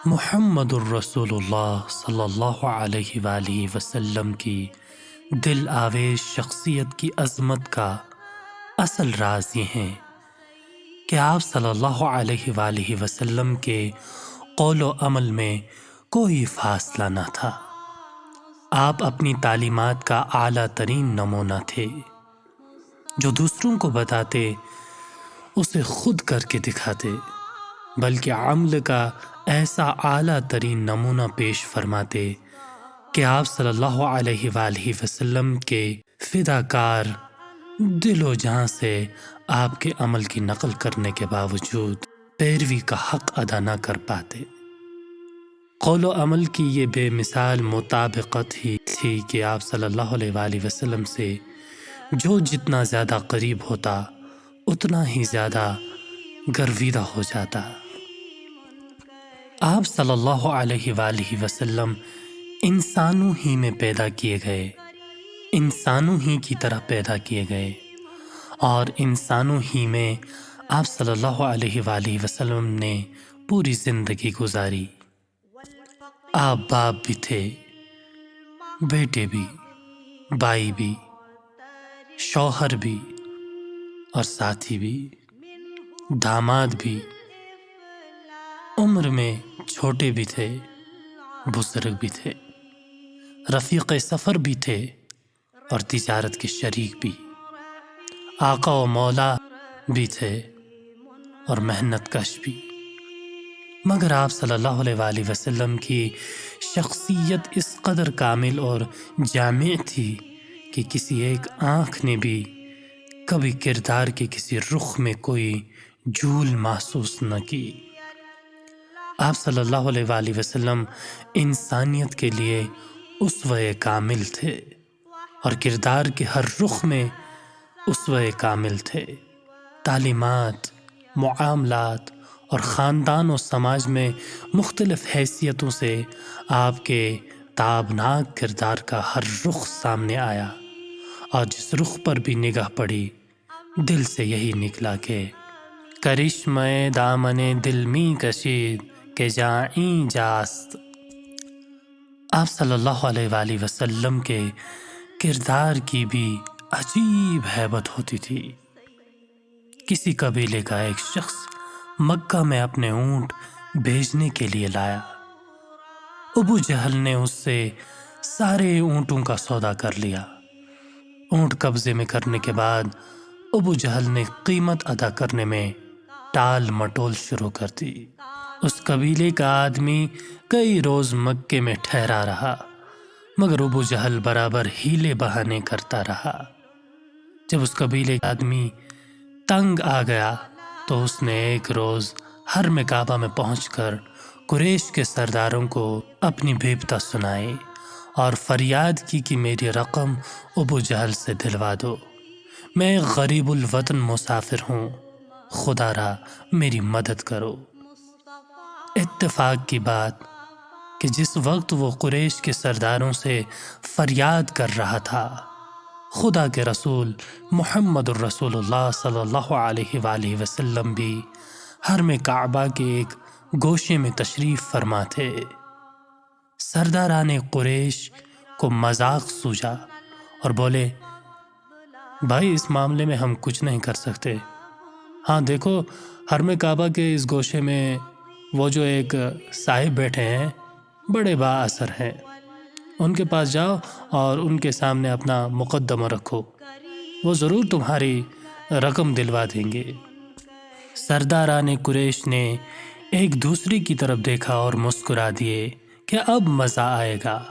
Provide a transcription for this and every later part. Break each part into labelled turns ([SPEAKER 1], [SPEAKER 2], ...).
[SPEAKER 1] محمد الرسول اللہ صلی اللہ علیہ وآلہ وسلم کی دل آویز شخصیت کی عظمت کا اصل راز یہ ہے کہ آپ صلی اللہ علیہ وآلہ وسلم کے قول و عمل میں کوئی فاصلہ نہ تھا۔ آپ اپنی تعلیمات کا اعلیٰ ترین نمونہ تھے۔ جو دوسروں کو بتاتے اسے خود کر کے دکھاتے، بلکہ عمل کا ایسا اعلیٰ ترین نمونہ پیش فرماتے کہ آپ صلی اللہ علیہ وآلہ وسلم کے فداکار دل و جان سے آپ کے عمل کی نقل کرنے کے باوجود پیروی کا حق ادا نہ کر پاتے۔ قول و عمل کی یہ بے مثال مطابقت ہی تھی کہ آپ صلی اللہ علیہ وآلہ وسلم سے جو جتنا زیادہ قریب ہوتا اتنا ہی زیادہ گرویدہ ہو جاتا۔ آپ صلی اللہ علیہ وآلہ وسلم انسانوں ہی میں پیدا کیے گئے، انسانوں ہی کی طرح پیدا کیے گئے، اور انسانوں ہی میں آپ صلی اللہ علیہ وآلہ وسلم نے پوری زندگی گزاری۔ آپ باپ بھی تھے، بیٹے بھی، بھائی بھی، شوہر بھی اور ساتھی بھی، داماد بھی، عمر میں چھوٹے بھی تھے، بزرگ بھی تھے، رفیق سفر بھی تھے اور تجارت کے شریک بھی، آقا و مولا بھی تھے اور محنت کش بھی۔ مگر آپ صلی اللہ علیہ وآلہ وسلم کی شخصیت اس قدر کامل اور جامع تھی کہ کسی ایک آنکھ نے بھی کبھی کردار کے کسی رخ میں کوئی جھول محسوس نہ کی۔ آپ صلی اللہ علیہ وآلہ وسلم انسانیت کے لیے اسوہ کامل تھے اور کردار کے ہر رخ میں اسوہ کامل تھے۔ تعلیمات، معاملات اور خاندان و سماج میں مختلف حیثیتوں سے آپ کے تابناک کردار کا ہر رخ سامنے آیا، اور جس رخ پر بھی نگاہ پڑی دل سے یہی نکلا کہ کرشمہ دامن دل می کشید کہ جائیں جاست۔ آپ صلی اللہ علیہ وآلہ وسلم کے کردار کی بھی عجیب ہیبت ہوتی تھی۔ کسی قبیلے کا ایک شخص مکہ میں اپنے اونٹ بیچنے کے لیے لایا۔ ابو جہل نے اس سے سارے اونٹوں کا سودا کر لیا۔ اونٹ قبضے میں کرنے کے بعد ابو جہل نے قیمت ادا کرنے میں ٹال مٹول شروع کر دی۔ اس قبیلے کا آدمی کئی روز مکے میں ٹھہرا رہا، مگر ابو جہل برابر ہیلے بہانے کرتا رہا۔ جب اس قبیلے کا آدمی تنگ آ گیا تو اس نے ایک روز حرم کعبہ میں پہنچ کر قریش کے سرداروں کو اپنی بیپتا سنائی اور فریاد کی کہ میری رقم ابو جہل سے دلوا دو، میں ایک غریب الوطن مسافر ہوں، خدا را میری مدد کرو۔ اتفاق کی بات کہ جس وقت وہ قریش کے سرداروں سے فریاد کر رہا تھا، خدا کے رسول محمد الرسول اللہ صلی اللہ علیہ وآلہ وسلم بھی حرم کعبہ کے ایک گوشے میں تشریف فرما تھے۔ سرداران قریش کو مذاق سوجا اور بولے، بھائی اس معاملے میں ہم کچھ نہیں کر سکتے۔ ہاں دیکھو، حرم کعبہ کے اس گوشے میں وہ جو ایک صاحب بیٹھے ہیں بڑے با اثر ہیں، ان کے پاس جاؤ اور ان کے سامنے اپنا مقدمہ رکھو، وہ ضرور تمہاری رقم دلوا دیں گے۔ سرداران قریش نے ایک دوسرے کی طرف دیکھا اور مسکرا دیے کہ اب مزہ آئے گا۔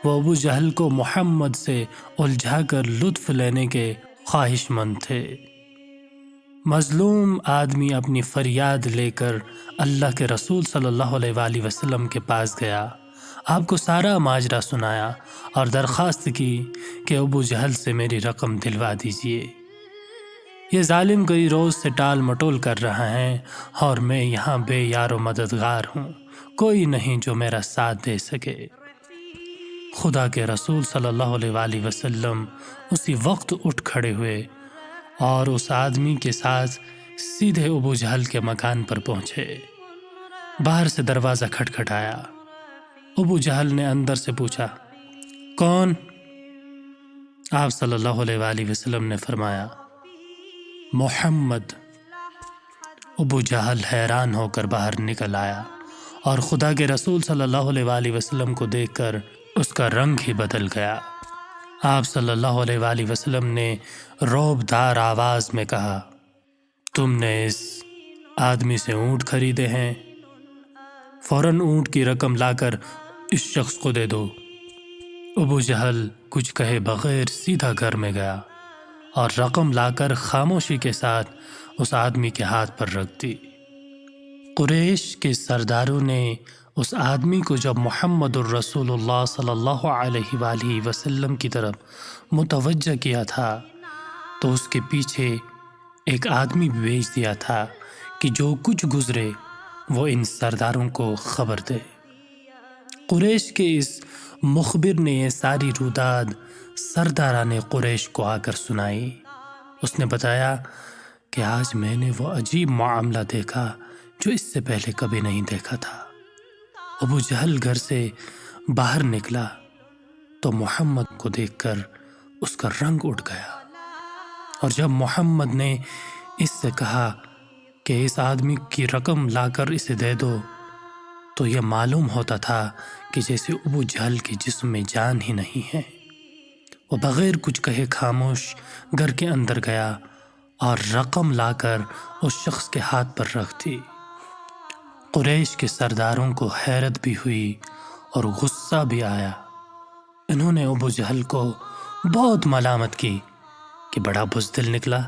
[SPEAKER 1] وہ ابو جہل کو محمد سے الجھا کر لطف لینے کے خواہش مند تھے۔ مظلوم آدمی اپنی فریاد لے کر اللہ کے رسول صلی اللہ علیہ وآلہ وسلم کے پاس گیا، آپ کو سارا ماجرا سنایا اور درخواست کی کہ ابو جہل سے میری رقم دلوا دیجیے۔ یہ ظالم کئی روز سے ٹال مٹول کر رہا ہے اور میں یہاں بے یار و مددگار ہوں، کوئی نہیں جو میرا ساتھ دے سکے۔ خدا کے رسول صلی اللہ علیہ وآلہ وسلم اسی وقت اٹھ کھڑے ہوئے اور اس آدمی کے ساتھ سیدھے ابو جہل کے مکان پر پہنچے۔ باہر سے دروازہ کھٹکھٹایا۔ ابو جہل نے اندر سے پوچھا، کون؟ آپ صلی اللہ علیہ وآلہ وسلم نے فرمایا، محمد۔ ابو جہل حیران ہو کر باہر نکل آیا اور خدا کے رسول صلی اللہ علیہ وآلہ وسلم کو دیکھ کر اس کا رنگ ہی بدل گیا۔ آپ صلی اللہ علیہ وآلہ وسلم نے رعب دار آواز میں کہا، تم نے اس آدمی سے اونٹ خریدے ہیں؟ فوراً اونٹ کی رقم لا کر اس شخص کو دے دو۔ ابو جہل کچھ کہے بغیر سیدھا گھر میں گیا اور رقم لا کر خاموشی کے ساتھ اس آدمی کے ہاتھ پر رکھ دی۔ قریش کے سرداروں نے اس آدمی کو جب محمد الرسول اللہ صلی اللہ علیہ وآلہ وسلم کی طرف متوجہ کیا تھا تو اس کے پیچھے ایک آدمی بھی بھیج دیا تھا کہ جو کچھ گزرے وہ ان سرداروں کو خبر دے۔ قریش کے اس مخبر نے یہ ساری روداد سرداران قریش کو آ کر سنائی۔ اس نے بتایا کہ آج میں نے وہ عجیب معاملہ دیکھا جو اس سے پہلے کبھی نہیں دیکھا تھا۔ ابو جہل گھر سے باہر نکلا تو محمد کو دیکھ کر اس کا رنگ اٹھ گیا، اور جب محمد نے اس سے کہا کہ اس آدمی کی رقم لا کر اسے دے دو تو یہ معلوم ہوتا تھا کہ جیسے ابو جہل کے جسم میں جان ہی نہیں ہے۔ وہ بغیر کچھ کہے خاموش گھر کے اندر گیا اور رقم لا کر اس شخص کے ہاتھ پر رکھ دی۔ قریش کے سرداروں کو حیرت بھی ہوئی اور غصہ بھی آیا۔ انہوں نے ابو جہل کو بہت ملامت کی کہ بڑا بزدل نکلا۔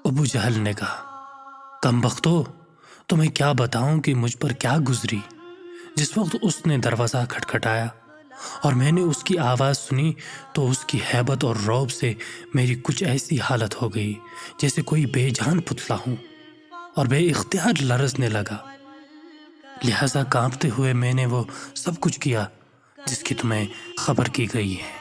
[SPEAKER 1] ابو جہل نے کہا، کم بختو، تمہیں کیا بتاؤں کہ مجھ پر کیا گزری۔ جس وقت اس نے دروازہ کھٹکھٹایا اور میں نے اس کی آواز سنی تو اس کی ہیبت اور رعب سے میری کچھ ایسی حالت ہو گئی جیسے کوئی بے جان پتلا ہوں، اور بے اختیار لرزنے لگا۔ لہذا کانپتے ہوئے میں نے وہ سب کچھ کیا جس کی تمہیں خبر کی گئی ہے۔